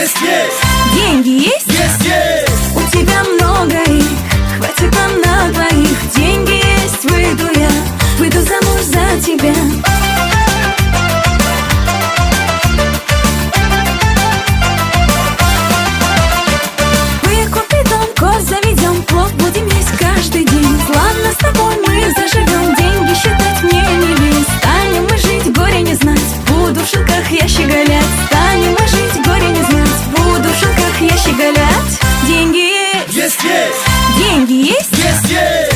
Есть, есть. Деньги есть? Есть, есть. У тебя много их, хватит нам на двоих. Деньги есть, выйду замуж за тебя. Выкупи дом, коз заведем, плов будем есть каждый день. Славно с тобой мы заживем, деньги считать мне не лень. Станем мы жить, горе не знать, буду в шелках я щеголять. Станем мы жить, горе не знать, буду в шелках я щеголять. Деньги есть, Есть, есть. деньги есть, Есть, есть.